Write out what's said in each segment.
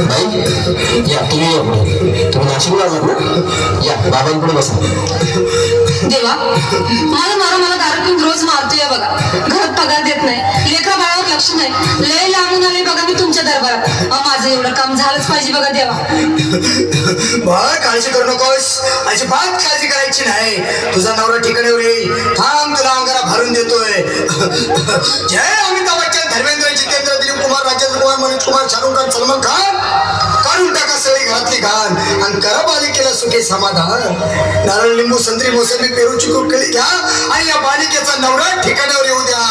बाई या तुम्ही नाशिकला आलात ना या बाबांकडे बसा देवा मला मला दारू पिऊन रोज मारतोय बघा घरात पगार देत नाही लेकरा बाळावर लक्ष नाही लय लांबून आले बघा मी तुमच्या दरबारात माझं एवढं काम झालंच पाहिजे बघा देवा बाळ काळजी करू नकोस अजिबात काळजी करायची नाही तुझा नवरा ठिकाणीवर येईल थांब तुला अंगारा भरून देतोय जय अमिताभ बच्चन धर्मेंद्र जितेंद्र दिलीप कुमार राजेंद्र कुमार मनोज कुमार शाहरुख खान सलमान खान काढून टाका सगळी घरातली घाण आणि करा बालिकेला सुखी समाधान नारळ लिंबू संत्री मोसंबी पेरू चिकू केळी घ्या आणि या बालिकेचा नवरा ठिकाणावर येऊ द्या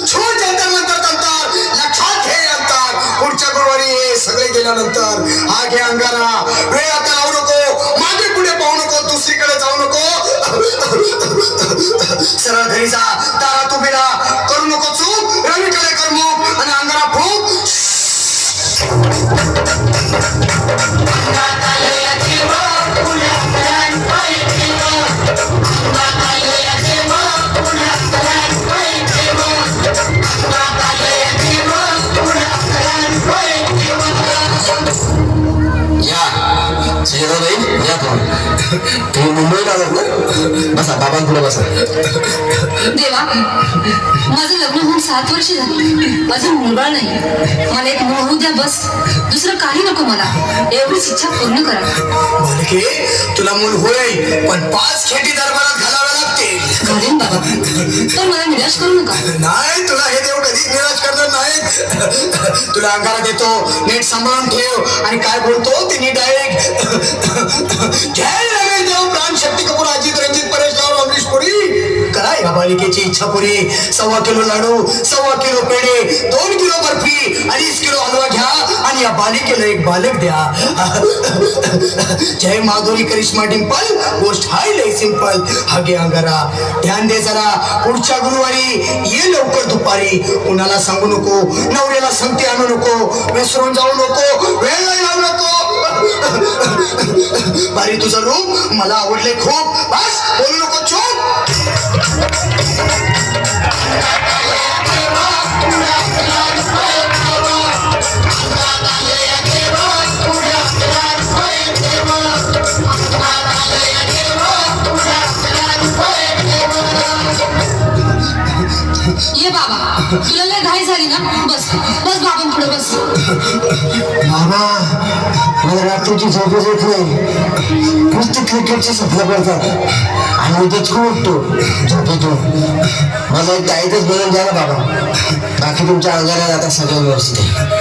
छोट अंतर लक्षात घे अंतर पुढच्या गुरुवारी हे सगळे गेल्यानंतर हा घे अंगारा वेळ आता लावू नको मागे पुढे पाहू नको दुसरीकडे जाऊ नको सरळ घरी जा दारात उभी राहा करू नको चूक रवीकडे कर मुख आणि अंगारा फूक या तुम्ही मुंबईला आलात ना बसा बाबांकडे बसा देवा माझं लग्न होऊन 7 वर्ष झाली माझं मुलबाळ नाही मला एक मूल होऊ द्या बस दुसरं काही नको मला एवढीच इच्छा पूर्ण करा बालके तुला मूल होईल पण 5 खेटी दरबारात घालाव्या लागतील घालेन बाबा पण मला निराश करू नका नाही तुला हे देव कधीच निराश करणार नाही तुला अंगारा देतो नीट सांभाळून ठेव आणि काय बोलतो ते नीट ऐक जय रमेश देव प्राण शक्ती कपूर अजित रंजित परेश राव अमरीश पुरी करा या बालिकेची इच्छा पुरी 1.25 किलो लाडू 1.25 किलो पेढे 2 किलो बर्फी 2.5 किलो हलवा घ्या आणि या बालिकेला एक बालक द्या जय माधुरी करिश्मा डिंपल गोष्ट हाय लय सिंपल हागे अंगारा ध्यान दे जरा पुढच्या गुरुवारी ये लवकर दुपारी कुणाला सांगू नको नवऱ्याला संगती आणू नको विसरून जाऊ नको वेळ लावू नको बारी तुझं रूप मला आवडले खूप बस बोलू नको चूप ये बाबा तुला लय घाई झाली ना बस बस बाबा पुढे बस बाबा मला रात्रीची झोपच येत नाही नुसतं क्रिकेटचे स्वप्न पडतात आणि उद्याच खूप उठतो झोपेतून मला एक डाएटच बनवून द्या ना बाबा बाकी तुमच्या अंगाला आता सगळं व्यवस्थित आहे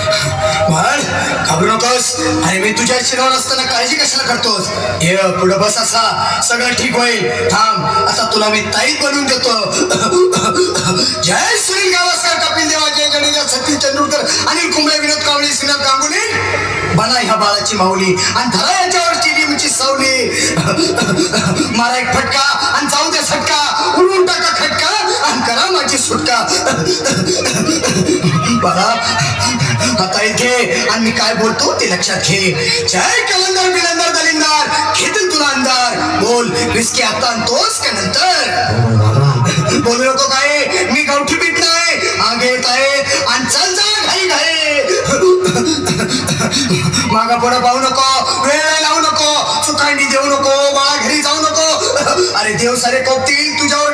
म्हण घाबरू नकोस आणि मी तुझ्या शिरावर असताना काळजी कशाला करतोस ये पुढे बस असा सगळं ठीक होईल थांब आता तुला मी ताईत बनवून देतो जय सुनील गावस्कर कपिल देव अजय जडेजा सचिन तेंडुलकर अनिल कुंबळे विनोद कावळे श्रीनाथ गांगुली बना ह्या बाळाची माऊली आणि धरा याच्यावर स्टेडियमची सावली मारा एक फटका आणि जाऊ दे सटका उडून टाका खटका आणि करा माझी सुटका बाळा आता इथे आणि मी काय बोलतो ते लक्षात घे जय कलंदर बिलंदर दलिंदर घेतील तुला अंधार बोल रिस्की आता आणतोस का नंतर बोलू नको काय मी गावठी पीठ नाही आगे येत आहे आणि चल जा घाई घाई मागा पुढे पाहू नको वेळ लावू नको चुकांडी देऊ नको मला घरी जाऊ नको अरे देव सारे कोपतील तुझ्यावर